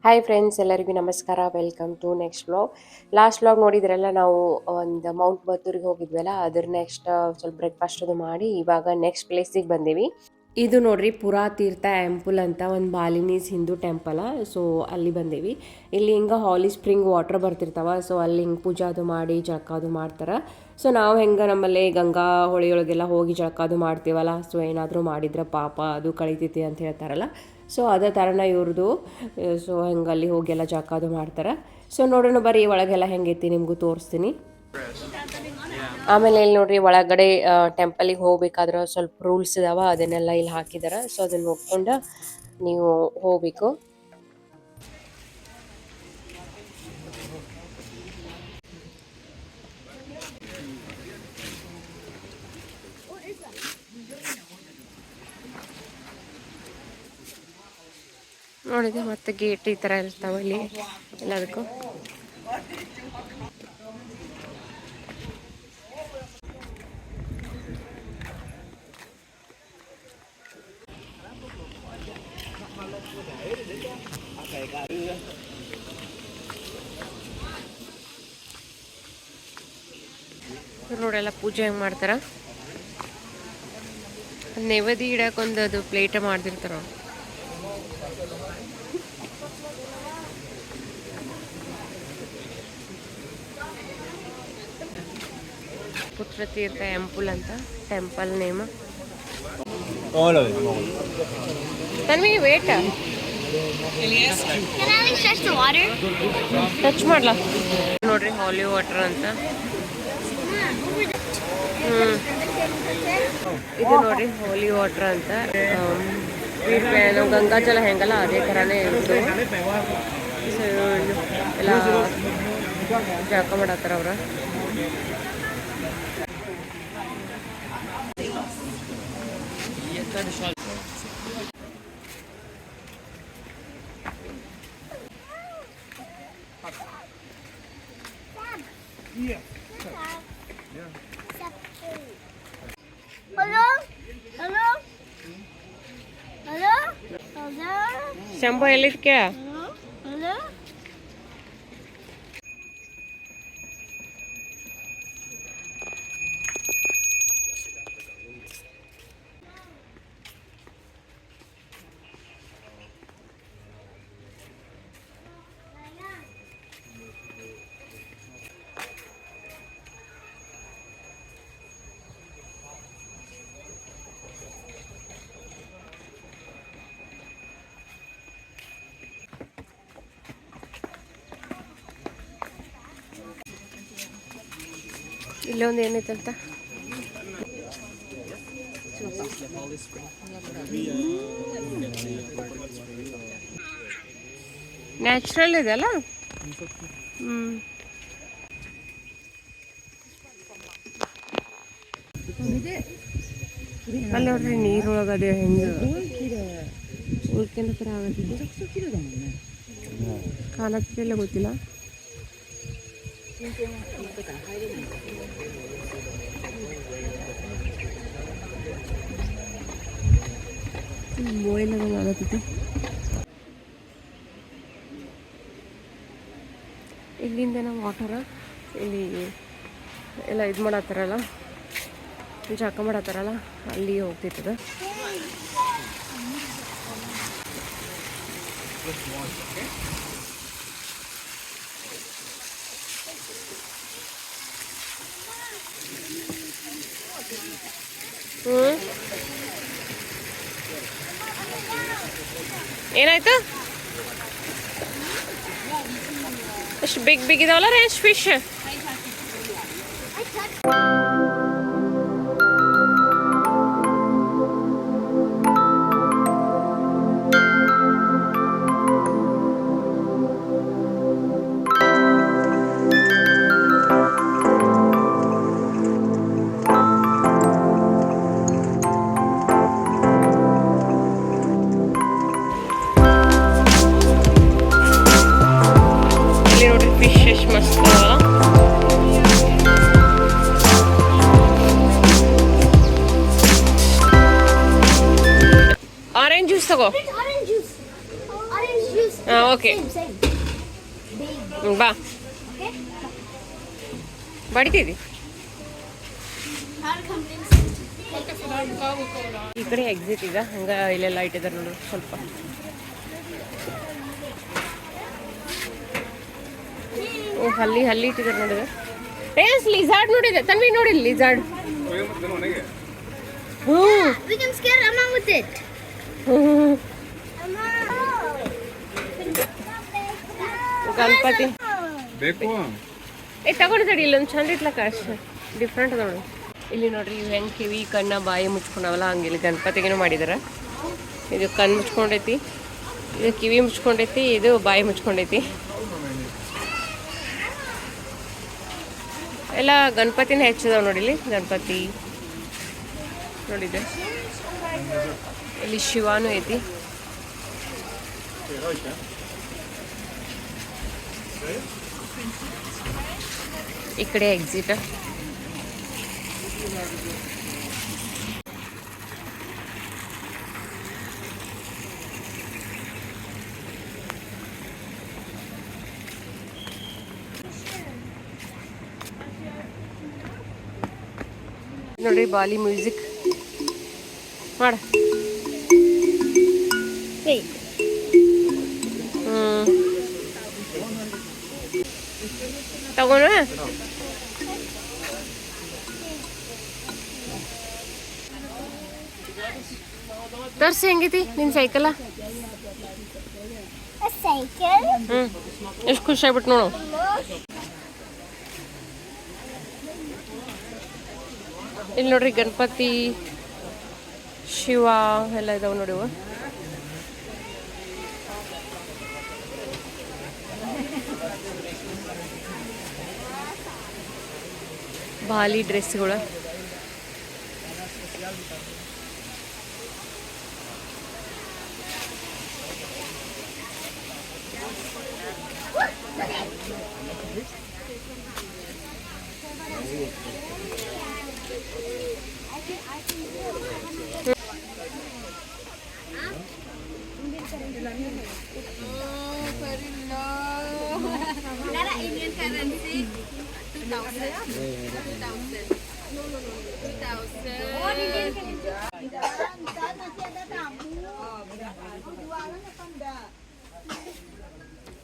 Hi friends, ಎಲ್ಲರಿಗೂ ನಮಸ್ಕಾರ. Welcome to next vlog. Last vlog ನೋಡಿದ್ರಲ್ಲ, ನಾವು ಒಂದು ಮೌಂಟ್ ಬತ್ತೂರಿಗೆ ಹೋಗಿದ್ವಲ್ಲ, ಅದ್ರ ನೆಕ್ಸ್ಟ್ ಸ್ವಲ್ಪ ಬ್ರೇಕ್ಫಾಸ್ಟ್ ಅದು ಮಾಡಿ ಇವಾಗ ನೆಕ್ಸ್ಟ್ ಪ್ಲೇಸಿಗೆ ಬಂದೀವಿ. ಇದು ನೋಡ್ರಿ ಪುರಾತೀರ್ಥ ಟೆಂಪಲ್ ಅಂತ ಒಂದು ಬಾಲಿನೀಸ್ ಹಿಂದೂ ಟೆಂಪಲ್. ಸೊ ಅಲ್ಲಿ ಬಂದೀವಿ. ಇಲ್ಲಿ ಹಿಂಗೆ ಹಾಲಿ ಸ್ಪ್ರಿಂಗ್ ವಾಟರ್ ಬರ್ತಿರ್ತಾವ. ಸೊ ಅಲ್ಲಿ ಹಿಂಗೆ ಪೂಜಾ ಅದು ಮಾಡಿ ಜಳಕ ಅದು ಮಾಡ್ತಾರೆ. ಸೊ ನಾವು ಹೆಂಗೆ ನಮ್ಮಲ್ಲಿ ಗಂಗಾ ಹೊಳೆಯೊಳಗೆಲ್ಲ ಹೋಗಿ ಜಳಕ ಅದು ಮಾಡ್ತೀವಲ್ಲ, ಸೊ ಏನಾದರೂ ಮಾಡಿದ್ರೆ ಪಾಪ ಅದು ಕಳಿತೈತಿ ಅಂತ ಹೇಳ್ತಾರಲ್ಲ. ಸೊ ಅದೇ ಥರನ ಇವ್ರದ್ದು. ಸೊ ಹೆಂಗೆ ಅಲ್ಲಿ ಹೋಗಿ ಎಲ್ಲ ಜಳಕ ಅದು ಮಾಡ್ತಾರೆ. ಸೊ ನೋಡೋಣ ಬರ್ರಿ ಒಳಗೆಲ್ಲ ಹೆಂಗೈತಿ ನಿಮಗೂ ತೋರಿಸ್ತೀನಿ. ಆಮೇಲೆ ಇಲ್ಲಿ ನೋಡ್ರಿ ಒಳಗಡೆ ಟೆಂಪಲಿಗೆ ಹೋಗ್ಬೇಕಾದ್ರೆ ಸ್ವಲ್ಪ ರೂಲ್ಸ್ ಇದಾವ, ಅದನ್ನೆಲ್ಲ ಇಲ್ಲಿ ಹಾಕಿದಾರೆ. ಸೊ ಅದನ್ನ ನೋಡ್ಕೊಂಡು ನೀವು ಹೋಗ್ಬೇಕು. ನೋಡಿದೆ ಮತ್ತೆ ಗೇಟ್ ಈ ಥರ ಇರ್ತಾವ ಇಲ್ಲಿ ಎಲ್ಲದಕ್ಕೂ. ನೋಡೆಲ್ಲ ಪೂಜೆ ಹೆಂಗೆ ಮಾಡ್ತಾರ. ನೈವೇದ್ಯ ಇಡಕ್ಕೊಂದು ಅದು ಪ್ಲೇಟ್ ಮಾಡ್ತಿರ್ತಾರ. ಪುತ್ರತೀರ್ಥ ಟೆಂಪಲ್ ಅಂತ temple name. Tanvi wait touch ಮಾಡ್ಲಾ. ನೋಡ್ರಿ ಹಾಲಿ ವಾಟರ್ ಅಂತ. ಇದು ನೋಡ್ರಿ ಹೋಲಿ ವಾಟರ್ ಅಂತ. ನಾವು ಗಂಗಾಜಲ ಹೆಂಗಲ್ಲ ಅದೇ ಥರನೇ ಇರುತ್ತೆ. ಸೊ ಎಲ್ಲ ಜಳಕ ಮಾಡತ್ತಾರ ಅವ್ರ. ಶಂಭು ಎಲ್ಲಿದ್ಕೆ? ಇಲ್ಲೊಂದು ಏನೈತಂತ. ನ್ಯಾಚುರಲ್ ಇದೆ ಅಲ್ಲ. ಅಲ್ಲಿ ನೋಡ್ರಿ ನೀರೊಳಗದೆ ಹೆಂಗೆ ಉಳ್ಕೆಂದ ಥರ ಆಗತ್ತಿದೆ. ಕಾಣತ್ತಿಲ್ಲ, ಗೊತ್ತಿಲ್ಲ. ಬಾಯ್ಲ್ ಆಗತ್ತೈತಿ. ಇಲ್ಲಿಂದ ನಾವು ವಾಟರ ಇಲ್ಲಿ ಎಲ್ಲ ಇದು ಮಾಡತ್ತಾರಲ್ಲ, ಜಾಕ ಮಾಡತ್ತಾರಲ್ಲ, ಅಲ್ಲಿ ಹೋಗ್ತಿತ್ತದ. ಏನಾಯ್ತು? ಎಷ್ಟು ಬಿಗ್ ಬಿಗ್ ಇದಾವಲ್ಲ ರೇಂಜ್ ಫಿಶ್. ಫಿಶ್ ಮಸ್ತ್ ಆರೆಂಜ್ ಜ್ಯೂಸ್ ತಗೋ. ಓಕೆ ಬಾ ಬಡಿತೀವಿ. ಈ ಕಡೆ ಎಕ್ಸಿಟ್ ಈಗ ಹಂಗ ಇಲ್ಲೆಲ್ಲ ಇಟ್ಟಿದ್ದಾರೆ ನೋಡು ಸ್ವಲ್ಪ. ಹಲ್ಲಿ ಇಟ್ಟಿದ್ದಾರೆ ನೋಡಿದ್ರೆ ಏಸ್ ಲಿಜಾರ್ಡ್ ನೋಡಿದೆ ತನ್ವಿ ನೋಡಿ ಲಿಜಾರ್ಡ್. ಗಣಪತಿ ತಗೊಂಡಿದ್ದಾಡಿ ಇಲ್ಲೊಂದು ಚಂದ ಇಟ್ಲಕ್ಕ ಅಷ್ಟು ಡಿಫ್ರೆಂಟ್ ನೋಡು. ಇಲ್ಲಿ ನೋಡ್ರಿ ಇವು ಹೆಂಗೆ ಕಿವಿ ಕಣ್ಣ ಬಾಯಿ ಮುಚ್ಕೊಂಡವಲ್ಲ ಹಂಗಿಲ್ಲಿ ಗಣಪತಿಗೇನು ಮಾಡಿದಾರ. ಇದು ಕಣ್ಣು ಮುಚ್ಕೊಂಡೈತಿ, ಇದು ಕಿವಿ ಮುಚ್ಕೊಂಡೈತಿ, ಇದು ಬಾಯಿ ಮುಚ್ಕೊಂಡೈತಿ. ಎಲ್ಲ ಗಣಪತಿನ ಹೆಚ್ಚಿದಾವೆ ನೋಡಿಲಿ. ಗಣಪತಿ ನೋಡಿದೆ, ಇಲ್ಲಿ ಶಿವಾನು ಐತಿ. ಈ ಕಡೆ ಎಕ್ಸಿಟ್. ನೋಡ್ರಿ ಬಾಲಿ ಮ್ಯೂಸಿಕ್ ಮಾಡ. ತಗೋಣ ತರ್ಸಿ. ಹೆಂಗೈತಿ ನಿನ್ ಸೈಕಲ? ಎಷ್ಟು ಖುಷಿ ಆಗ್ಬಿಟ್ಟು ನೋಡು. ಇಲ್ಲಿ ನೋಡ್ರಿ ಗಣಪತಿ ಶಿವ ಎಲ್ಲ ಇದಾವೆ ನೋಡಿ. ಬಾಲಿ ಡ್ರೆಸ್ಗಳು.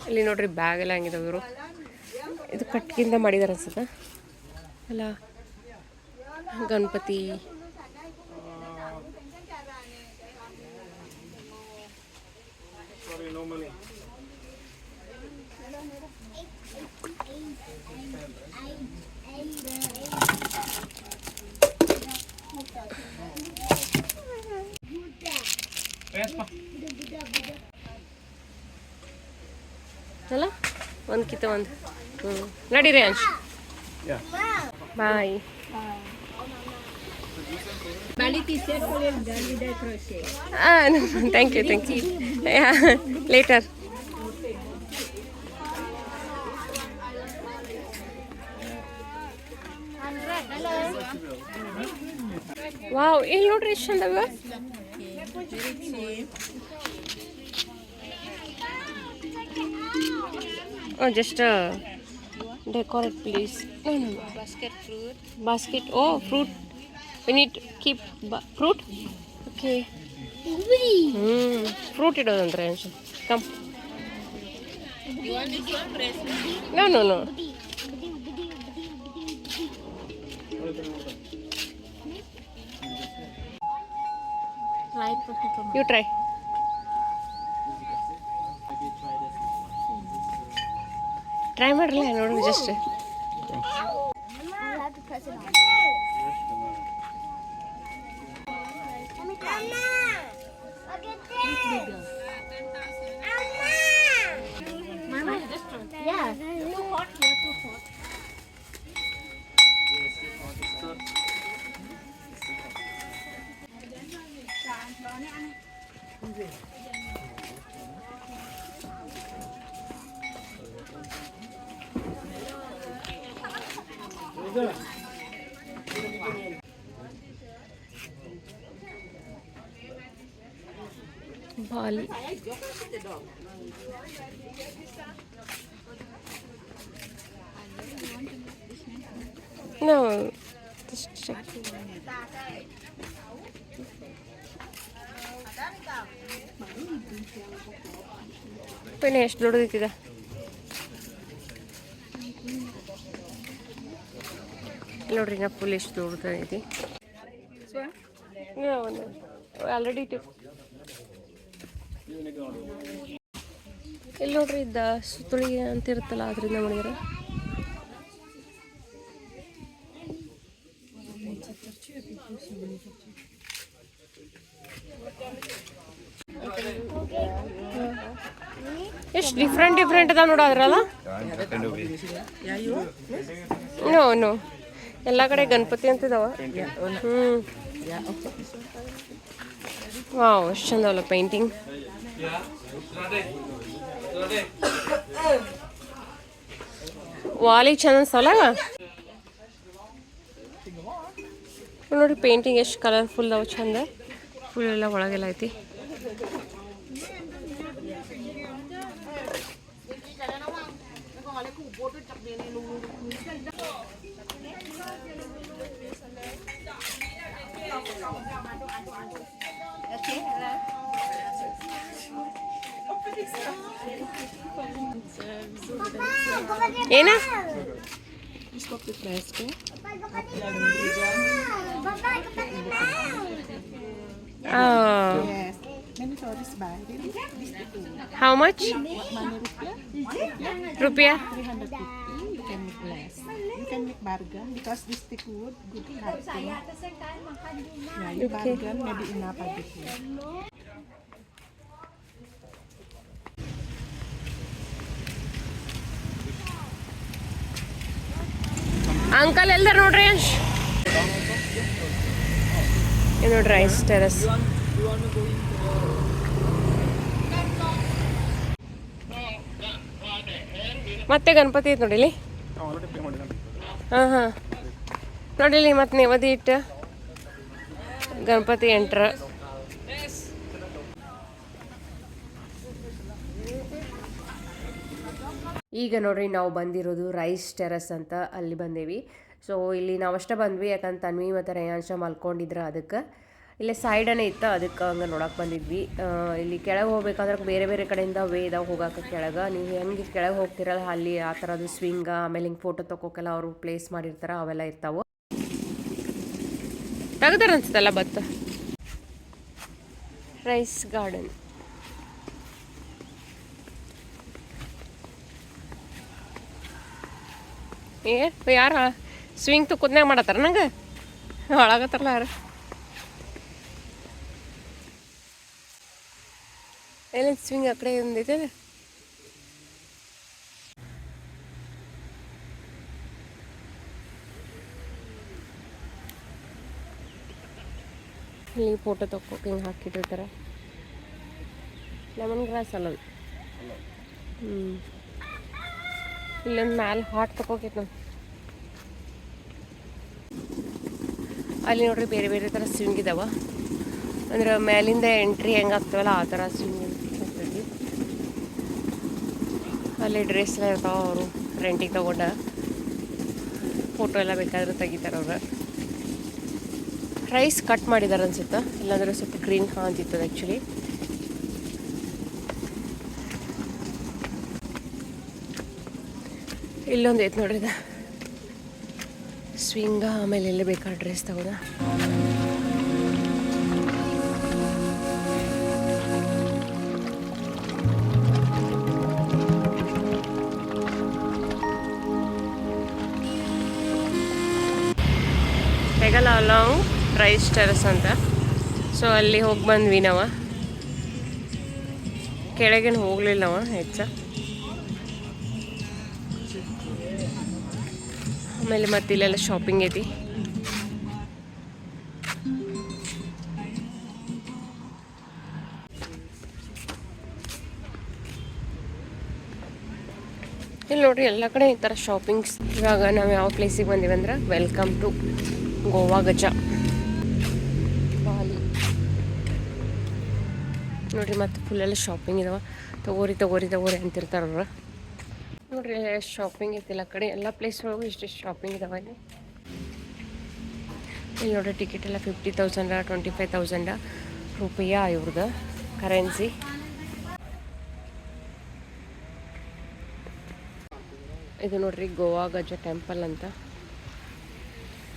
ಇಲ್ಲಿ ನೋಡ್ರಿ ಬ್ಯಾಗ್ ಎಲ್ಲ ಹಂಗಿದಾವೆ. ಇವರು ಇದು ಕಟ್ಕಿಂದ ಮಾಡಿದಾರೆ ಅನ್ಸುತ್ತೆ ಅಲ್ಲ. ಗಣಪತಿ ಅಲ್ಲ ಒಂದ್ಕಿತ ಒಂದು. ನಡೀರಿ Ansh. Bye. Thank you later. Wow, ಇಲ್ಲಿ ನೋಡ್ರಿ ಎಷ್ಟು ಚಂದವ. just decorate please. Basket. Oh, fruit. We need to keep fruit. Okay. Fruit idodandre anshu. Come. You want this one dress? No. You try. Try ಮಾಡ್ರಲ್ಲ ನೋಡಿ ಜಸ್ಟ್. ಬಾಲಿ. No, just check. ಪೆನೆ ಎಷ್ಟು ದೊಡ್ಡದಿದೆ. ನೋಡ್ರಿ ನಾ full ಎಷ್ಟು ದೊಡ್ಡದೈತಿ. Already ಇಲ್ಲಿ ನೋಡ್ರಿ ಇದ್ದ ಸುತ್ತಳಿ ಅಂತ ಇರುತ್ತಲ್ಲ ಅದರಿಂದ ಮಾಡಿದ್ರೆ. ಎಷ್ಟು ಡಿಫ್ರೆಂಟ್ ಅದಾವ ನೋಡೋದ್ರಲ್ಲ. ನೋ ಎಲ್ಲ ಕಡೆ ಗಣಪತಿ ಅಂತಿದಾವ. ವಾವ್ ಎಷ್ಟು ಚಂದವಲ್ಲ ಪೇಂಟಿಂಗ್. ವಾಲಿ ಚಂದ ಅನ್ಸಲ್ಲ ನೋಡಿ. ಪೇಂಟಿಂಗ್ ಎಷ್ಟು ಕಲರ್ಫುಲ್ ಅದಾವ ಚಂದ. ಫುಲ್ ಎಲ್ಲ ಒಳಗೆಲ್ಲ ಐತಿ. ಏನ How much? Rupiah? 350. You can make less. You can make bargain because this stick wood good carton. Yeah, you bargain maybe enough a bit. Uncle ಎಲ್ಲರ ನೋಡ್ರಿ ಇದು ನೋಡ್ರಿ ರೈಸ್ ಟೆರಸ್. ಮತ್ತೆ ಗಣಪತಿ ಐತೆ ನೋಡಿಲಿ. ಹಾಂ ನೋಡಿಲಿ ಮತ್ತೆ ನೇವದಿ ಇಟ್ಟು ಗಣಪತಿ ಎಂಟ್ರ. ಈಗ ನೋಡ್ರಿ ನಾವು ಬಂದಿರೋದು ರೈಸ್ ಟೆರಸ್ ಅಂತ ಅಲ್ಲಿ ಬಂದೇವಿ. ಸೊ ಇಲ್ಲಿ ನಾವಷ್ಟೇ ಬಂದ್ವಿ, ಯಾಕಂತ ತನ್ವಿ ಮತ್ತು ರೇಯಾಂಶ ಮಲ್ಕೊಂಡಿದ್ರು. ಅದಕ್ಕೆ ಇಲ್ಲೇ ಸೈಡನೇ ಇತ್ತು, ಅದಕ್ಕೆ ಹಂಗೆ ನೋಡಕ್ಕೆ ಬಂದಿದ್ವಿ. ಇಲ್ಲಿ ಕೆಳಗೆ ಹೋಗ್ಬೇಕಾದ್ರೆ ಬೇರೆ ಬೇರೆ ಕಡೆಯಿಂದ ವೇ ಇದಾವೆ ಹೋಗೋಕೆ ಕೆಳಗೆ. ನೀವು ಹೆಂಗೆ ಕೆಳಗೆ ಹೋಗ್ತಿರಲ್ಲ ಅಲ್ಲಿ ಆ ಥರದ್ದು ಸ್ವಿಂಗ, ಆಮೇಲೆ ಹಿಂಗೆ ಫೋಟೋ ತೊಗೋಕೆಲ್ಲ ಅವರು ಪ್ಲೇಸ್ ಮಾಡಿರ್ತಾರೆ, ಅವೆಲ್ಲ ಇರ್ತಾವೆ. ತೆಗ್ದಾರ ಅನ್ಸುತ್ತಲ್ಲ ಬತ್ತು. ರೈಸ್ ಗಾರ್ಡನ್ ಯಾರ ಸ್ವಿಂಗ್ ತುಕ್ಕದ್ನಾಗ ಮಾಡತ್ತಾರ ನಂಗೆ ಒಳಗತ್ತಾರಲ್ಲ ಯಾರು. ಎಲ್ಲ ಸ್ವಿಂಗ್ ಆ ಕಡೆ ಒಂದೈತೆ. ಇಲ್ಲಿ ಫೋಟೋ ತಕ್ಕೋಕೆ ಹಿಂಗೆ ಹಾಕಿಟ್ಟಿರ್ತಾರೆ. ಲೆಮನ್ ಗ್ರಾಸ್ ಅಲ್ಲ ಇಲ್ಲೊಂದು ಮ್ಯಾಲೆ ಹಾಟ್ ತಗೋಕೈತೆ ನಾವು. ಅಲ್ಲಿ ನೋಡ್ರಿ ಬೇರೆ ಬೇರೆ ಥರ ಸ್ವಿಂಗ್ ಇದಾವ. ಅಂದ್ರೆ ಮೇಲಿಂದ ಎಂಟ್ರಿ ಹೆಂಗೆ ಆಗ್ತಾವಲ್ಲ ಆ ಥರ ಸ್ವಿಂಗ್ ಆಗ್ತೈತಿ. ಅಲ್ಲಿ ಡ್ರೆಸ್ ಎಲ್ಲ ಇರ್ತಾವೆ, ಅವರು ರೆಂಟಿಗೆ ತಗೊಂಡ ಫೋಟೋ ಎಲ್ಲ ಬೇಕಾದ್ರೆ ತೆಗಿತಾರೆ ಅವ್ರು. ರೈಸ್ ಕಟ್ ಮಾಡಿದಾರೆ ಅನ್ಸುತ್ತೆ, ಇಲ್ಲಾಂದ್ರೆ ಸ್ವಲ್ಪ ಗ್ರೀನ್ ಕಾಣ್ತಿತ್ತದ ಆ್ಯಕ್ಚುಲಿ. ಇಲ್ಲೊಂದು ಐತೆ ನೋಡ್ರಿ ಇದು ಸ್ವಿಂಗ. ಆಮೇಲೆ ಎಲ್ಲೇ ಬೇಕಾದ ಡ್ರೆಸ್ ತಗೋದ. ಹೇಗಲ್ಲ ಅಲಾಂಗ್ ರೈಸ್ ಟೆರಸ್ ಅಂತ. ಸೊ ಅಲ್ಲಿ ಹೋಗಿ ಬಂದ್ವಿ ನಾವು. ಕೆಳಗೇನು ಹೋಗ್ಲಿಲ್ಲ ನಾವು ಹೆಚ್ಚ. ಆಮೇಲೆ ಮತ್ತೆ ಇಲ್ಲೆಲ್ಲ ಶಾಪಿಂಗ್ ಐತಿ. ಇಲ್ಲಿ ನೋಡ್ರಿ ಎಲ್ಲ ಕಡೆ ಈ ಥರ ಶಾಪಿಂಗ್ಸ್. ಇವಾಗ ನಾವು ಯಾವ ಪ್ಲೇಸಿಗೆ ಬಂದೀವಿ ಅಂದ್ರೆ ವೆಲ್ಕಮ್ ಟು ಗೋವಾ ಗಜ ಬಾಲಿ. ನೋಡಿರಿ ಮತ್ತು ಫುಲ್ಲೆಲ್ಲ ಶಾಪಿಂಗ್ ಇದಾವೆ. ತಗೋರಿ ತಗೋರಿ ತಗೋರಿ ಅಂತಿರ್ತಾರೆ ಅವ್ರು. ನೋಡಿರಿ ಎಷ್ಟು ಶಾಪಿಂಗ್ ಐತಿಲ್ಲ ಆ ಕಡೆ ಎಲ್ಲ ಪ್ಲೇಸ್ ಒಳಗೂ ಇಷ್ಟಿಷ್ಟು ಶಾಪಿಂಗ್ ಇದಾವೆ ಇಲ್ಲಿ. ಇಲ್ಲಿ ನೋಡಿರಿ ಟಿಕೆಟ್ ಎಲ್ಲ 50,000 25,000 ರೂಪಾಯಿ ಇವ್ರದ್ದು ಕರೆನ್ಸಿ. ಇದು ನೋಡ್ರಿ ಗೋವಾ ಗಜ ಟೆಂಪಲ್ ಅಂತ.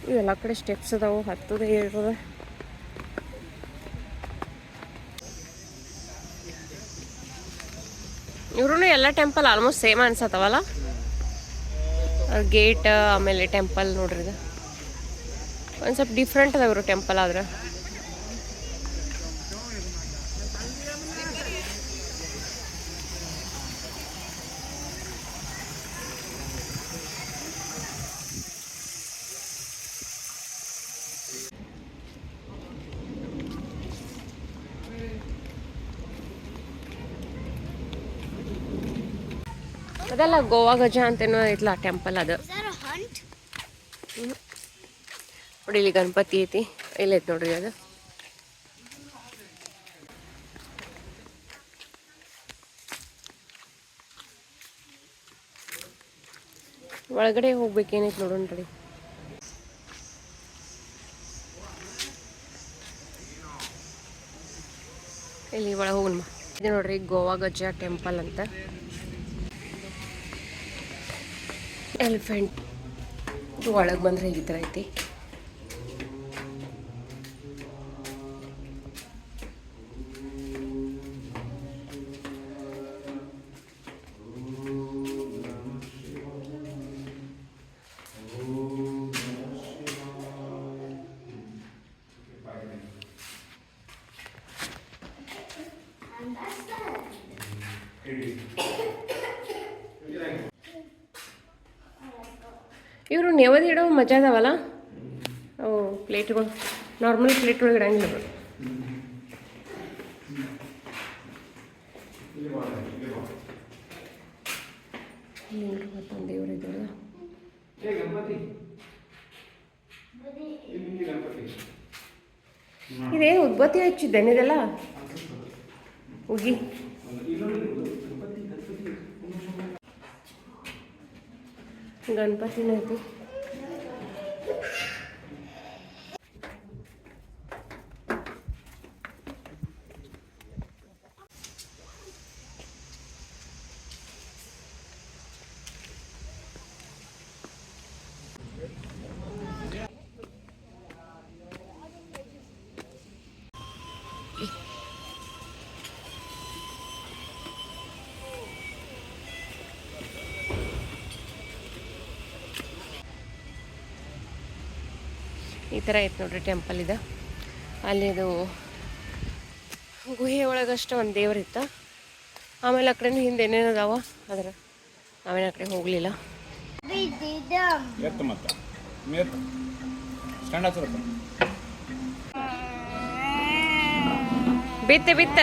ಇವೆಲ್ಲ ಕಡೆ ಸ್ಟೆಪ್ಸ್ ಅದಾವು, ಹತ್ತದ ಇರ್ತದೆ. ಇವ್ರೂ ಎಲ್ಲ ಟೆಂಪಲ್ ಆಲ್ಮೋಸ್ಟ್ ಸೇಮ್ ಅನ್ಸತ್ತವಲ್ಲ. ಗೇಟ್ ಆಮೇಲೆ ಟೆಂಪಲ್ ನೋಡ್ರಿ ಇದು ಒಂದು ಸ್ವಲ್ಪ ಡಿಫ್ರೆಂಟ್ ಅದಾವ ಇವರು ಟೆಂಪಲ್ ಆದ್ರೆ. ಅದಲ್ಲ ಗೋವಾ ಗಜ ಅಂತೇನೋ ಐತ್ಲ ಟೆಂಪಲ್ ಅದು. ನೋಡಿ ಇಲ್ಲಿ ಗಣಪತಿ ಐತಿ, ಇಲ್ಲೈತಿ ನೋಡ್ರಿ ಅದು. ಒಳಗಡೆ ಹೋಗ್ಬೇಕೇನೈತಿ ನೋಡೋಣ ತಡಿ. ಇಲ್ಲಿ ಒಳಗೆ ಹೋಗೋಣ. ಇದು ನೋಡ್ರಿ ಗೋವಾ ಗಜ ಟೆಂಪಲ್ ಅಂತ. ಎಲಿಫೆಂಟ್ ಒಳಗೆ ಬಂದ್ರೆ ಈ ಥರ ಐತಿ. ಇವರು ನೆವದಿ ಇಡೋ ಮಜಾ ಅದಾವಲ್ಲ ಅವು ಪ್ಲೇಟ್ಗಳು. ನಾರ್ಮಲ್ ಪ್ಲೇಟ್ ಒಳಗೆ ಇಡಂಗಿಲ್ಲ ಅವರು. ಮತ್ತೊಂದು ದೇವ್ರು ಇದ್ದಲ್ಲ, ಇದೇನು ಉದ್ಬತ್ತಿ ಹಚ್ಚಿದ್ದೇನೆ ಇದೆಲ್ಲ ಉಗಿ. ಗಣಪತಿನ ಐತಿ. ಈ ಥರ ಐತೆ ನೋಡ್ರಿ ಟೆಂಪಲ್ ಇದೆ. ಅಲ್ಲಿದು ಗುಹೆ ಒಳಗಷ್ಟು ಒಂದು ದೇವ್ರಿತ್ತು. ಆಮೇಲೆ ಆ ಕಡೆ ಹಿಂದೆ ಏನೇನು ಅದಾವ ಆದ್ರೆ ನಾವೇನು ಆ ಕಡೆ ಹೋಗಲಿಲ್ಲ. ಬಿತ್ತ